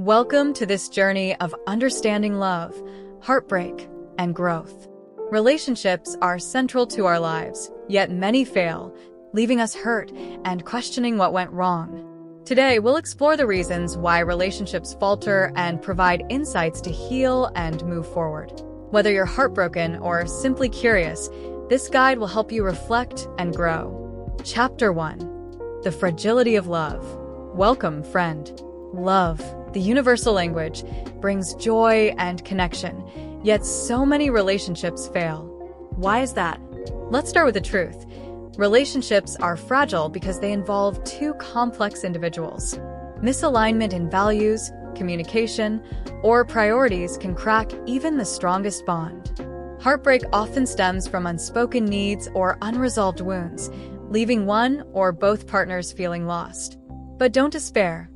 Welcome to this journey of understanding love, heartbreak, and growth. Relationships are central to our lives, yet many fail, leaving us hurt and questioning what went wrong. Today, we'll explore the reasons why relationships falter and provide insights to heal and move forward. Whether you're heartbroken or simply curious, this guide will help you reflect and grow. Chapter 1: The Fragility of Love. Welcome, friend. Love, the universal language, brings joy and connection, yet so many relationships fail. Why is that? Let's start with the truth. Relationships are fragile because they involve two complex individuals. Misalignment in values, communication, or priorities can crack even the strongest bond. Heartbreak often stems from unspoken needs or unresolved wounds, leaving one or both partners feeling lost. But don't despair.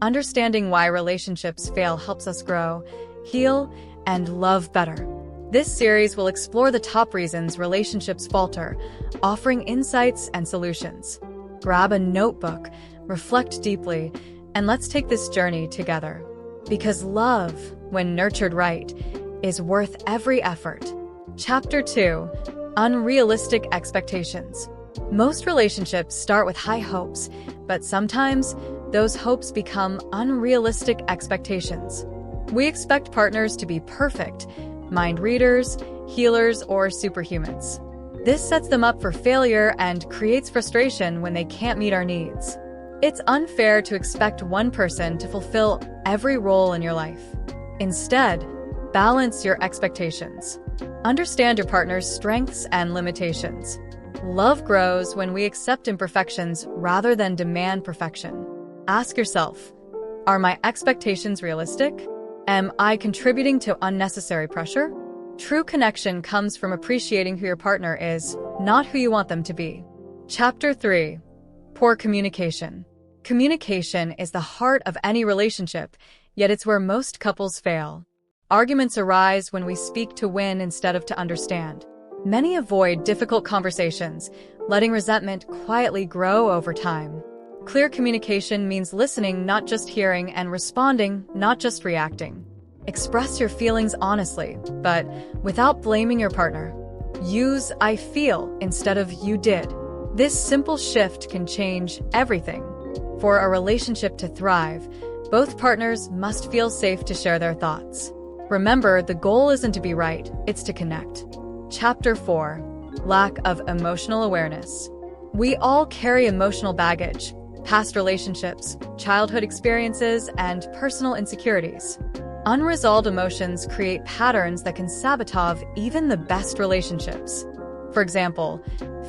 Understanding why relationships fail helps us grow, heal, and love better. This series will explore the top reasons relationships falter, offering insights and solutions. Grab a notebook, reflect deeply, and let's take this journey together. Because love, when nurtured right, is worth every effort. Chapter 2: Unrealistic Expectations. Most relationships start with high hopes, but sometimes those hopes become unrealistic expectations. We expect partners to be perfect, mind readers, healers, or superhumans. This sets them up for failure and creates frustration when they can't meet our needs. It's unfair to expect one person to fulfill every role in your life. Instead, balance your expectations. Understand your partner's strengths and limitations. Love grows when we accept imperfections rather than demand perfection. Ask yourself, are my expectations realistic? Am I contributing to unnecessary pressure? True connection comes from appreciating who your partner is, not who you want them to be. Chapter 3: Poor Communication. Communication is the heart of any relationship, yet it's where most couples fail. Arguments arise when we speak to win instead of to understand. Many avoid difficult conversations, letting resentment quietly grow over time. Clear communication means listening, not just hearing, and responding, not just reacting. Express your feelings honestly, but without blaming your partner. Use "I feel" instead of "you did." This simple shift can change everything. For a relationship to thrive, both partners must feel safe to share their thoughts. Remember, the goal isn't to be right, it's to connect. Chapter 4: Lack of Emotional Awareness. We all carry emotional baggage. Past relationships, childhood experiences, and personal insecurities. Unresolved emotions create patterns that can sabotage even the best relationships. For example,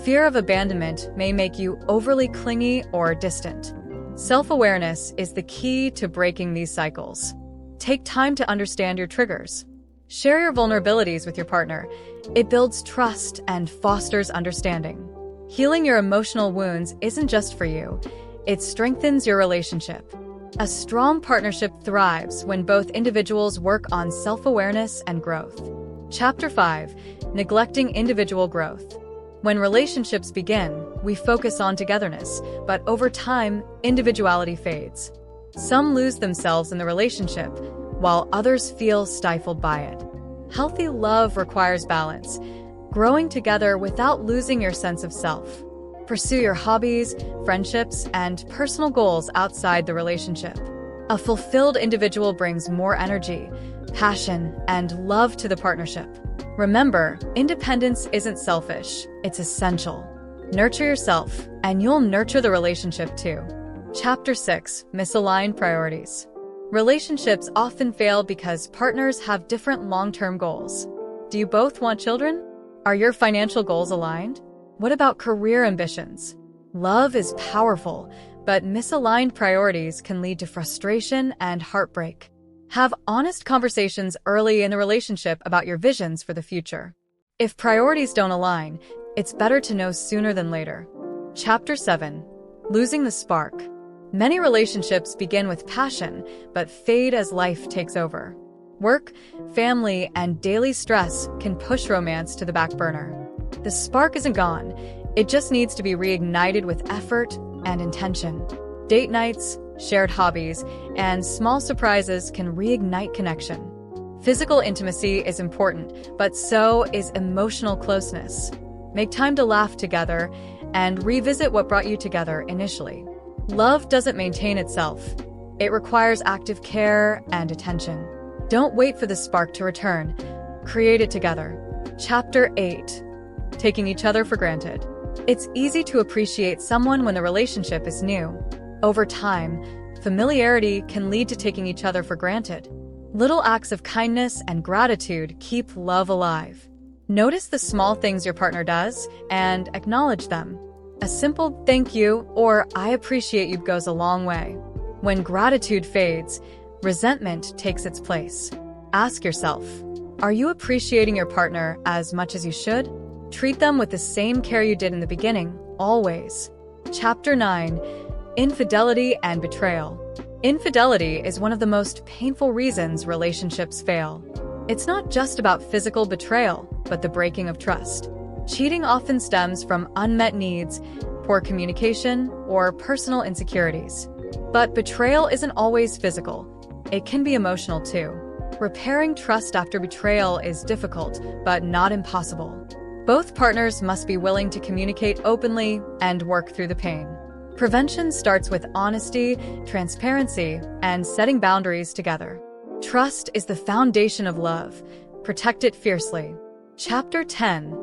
fear of abandonment may make you overly clingy or distant. Self-awareness is the key to breaking these cycles. Take time to understand your triggers. Share your vulnerabilities with your partner. It builds trust and fosters understanding. Healing your emotional wounds isn't just for you. It strengthens your relationship. A strong partnership thrives when both individuals work on self-awareness and growth. Chapter 5: Neglecting Individual Growth. When relationships begin, we focus on togetherness, but over time, individuality fades. Some lose themselves in the relationship, while others feel stifled by it. Healthy love requires balance, growing together without losing your sense of self. Pursue your hobbies, friendships, and personal goals outside the relationship. A fulfilled individual brings more energy, passion, and love to the partnership. Remember, independence isn't selfish, it's essential. Nurture yourself, and you'll nurture the relationship too. Chapter 6: Misaligned Priorities. Relationships often fail because partners have different long-term goals. Do you both want children? Are your financial goals aligned? What about career ambitions? Love is powerful, but misaligned priorities can lead to frustration and heartbreak. Have honest conversations early in the relationship about your visions for the future. If priorities don't align, it's better to know sooner than later. Chapter 7: Losing the Spark. Many relationships begin with passion, but fade as life takes over. Work, family, and daily stress can push romance to the back burner. The spark isn't gone, it just needs to be reignited with effort and intention. Date nights, shared hobbies, and small surprises can reignite connection. Physical intimacy is important, but so is emotional closeness. Make time to laugh together and revisit what brought you together initially. Love doesn't maintain itself. It requires active care and attention. Don't wait for the spark to return. Create it together. Chapter 8. Taking each other for granted. It's easy to appreciate someone when the relationship is new. Over time, familiarity can lead to taking each other for granted. Little acts of kindness and gratitude keep love alive. Notice the small things your partner does and acknowledge them. A simple thank you or I appreciate you goes a long way. When gratitude fades, resentment takes its place. Ask yourself, are you appreciating your partner as much as you should? Treat them with the same care you did in the beginning, always. Chapter 9. Infidelity and betrayal. Infidelity is one of the most painful reasons relationships fail. It's not just about physical betrayal, but the breaking of trust. Cheating often stems from unmet needs, poor communication, or personal insecurities. But betrayal isn't always physical. It can be emotional too. Repairing trust after betrayal is difficult, but not impossible. Both partners must be willing to communicate openly and work through the pain. Prevention starts with honesty, transparency, and setting boundaries together. Trust is the foundation of love. Protect it fiercely. Chapter 10.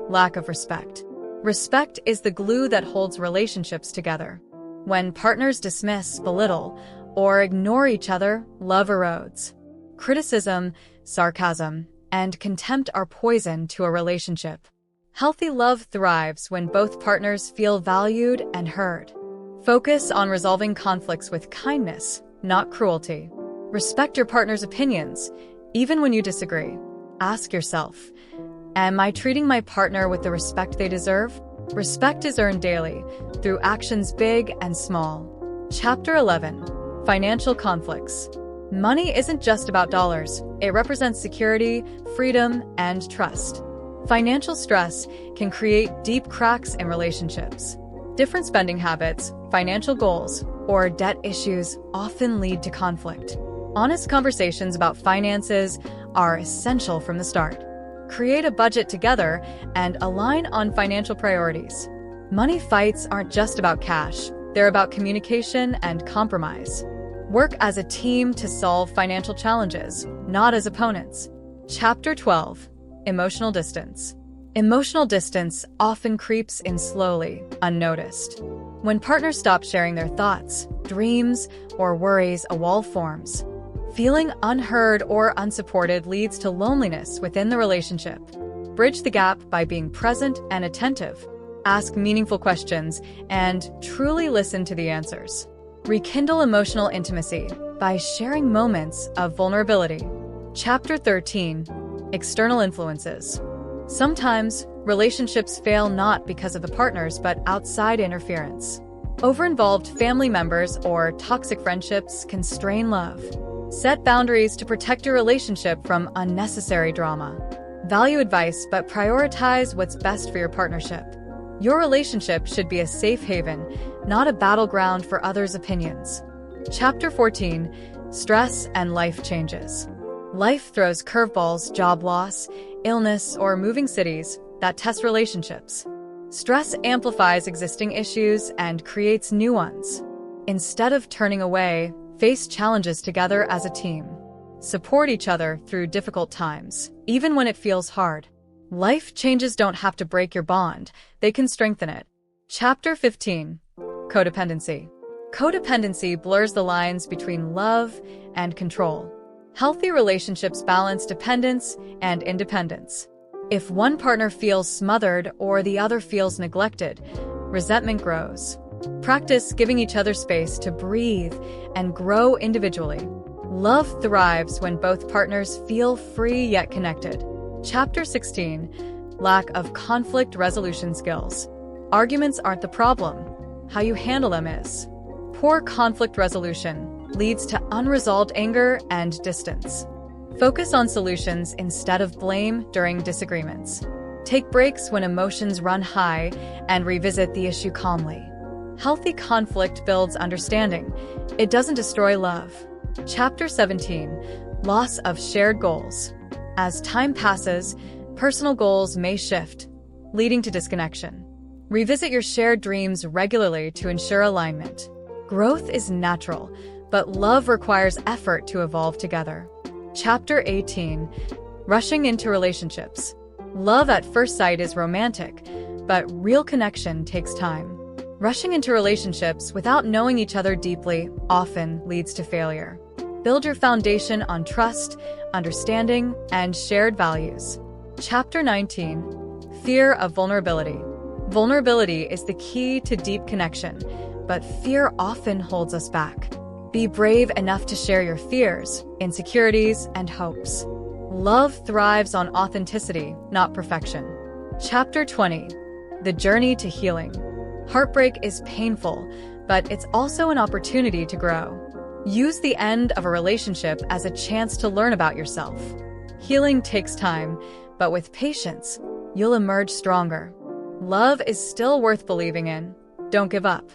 Lack of respect. Respect is the glue that holds relationships together. When partners dismiss, belittle, or ignore each other, love erodes. Criticism, sarcasm, and contempt are poison to a relationship. Healthy love thrives when both partners feel valued and heard. Focus on resolving conflicts with kindness, not cruelty. Respect your partner's opinions, even when you disagree. Ask yourself, am I treating my partner with the respect they deserve? Respect is earned daily, through actions big and small. Chapter 11. Financial conflicts. Money isn't just about dollars. It represents security, freedom, and trust. Financial stress can create deep cracks in relationships. Different spending habits, financial goals, or debt issues often lead to conflict. Honest conversations about finances are essential from the start. Create a budget together and align on financial priorities. Money fights aren't just about cash. They're about communication and compromise. Work as a team to solve financial challenges, not as opponents. Chapter 12. Emotional distance. Emotional distance often creeps in slowly, unnoticed. When partners stop sharing their thoughts, dreams, or worries, a wall forms. Feeling unheard or unsupported leads to loneliness within the relationship. Bridge the gap by being present and attentive. Ask meaningful questions and truly listen to the answers. Rekindle emotional intimacy by sharing moments of vulnerability. Chapter 13. External influences. Sometimes, relationships fail not because of the partners but outside interference. Over-involved family members or toxic friendships can strain love. Set boundaries to protect your relationship from unnecessary drama. Value advice but prioritize what's best for your partnership. Your relationship should be a safe haven, not a battleground for others' opinions. Chapter 14. Stress and life changes. Life throws curveballs, job loss, illness, or moving cities that test relationships. Stress amplifies existing issues and creates new ones. Instead of turning away, face challenges together as a team. Support each other through difficult times, even when it feels hard. Life changes don't have to break your bond, they can strengthen it. Chapter 15. Codependency. Codependency blurs the lines between love and control. Healthy relationships balance dependence and independence. If one partner feels smothered or the other feels neglected, resentment grows. Practice giving each other space to breathe and grow individually. Love thrives when both partners feel free yet connected. Chapter 16. Lack of conflict resolution skills. Arguments aren't the problem. How you handle them is. Poor conflict resolution leads to unresolved anger and distance. Focus on solutions instead of blame during disagreements. Take breaks when emotions run high and revisit the issue calmly. Healthy conflict builds understanding. It doesn't destroy love. Chapter 17. Loss of shared goals. As time passes, personal goals may shift, leading to disconnection. Revisit your shared dreams regularly to ensure alignment. Growth is natural, but love requires effort to evolve together. Chapter 18. Rushing into relationships. Love at first sight is romantic, but real connection takes time. Rushing into relationships without knowing each other deeply often leads to failure. Build your foundation on trust, understanding, and shared values. Chapter 19. Fear of vulnerability. Vulnerability is the key to deep connection, but fear often holds us back. Be brave enough to share your fears, insecurities, and hopes. Love thrives on authenticity, not perfection. Chapter 20. The journey to healing. Heartbreak is painful, but it's also an opportunity to grow. Use the end of a relationship as a chance to learn about yourself. Healing takes time, but with patience, you'll emerge stronger. Love is still worth believing in. Don't give up.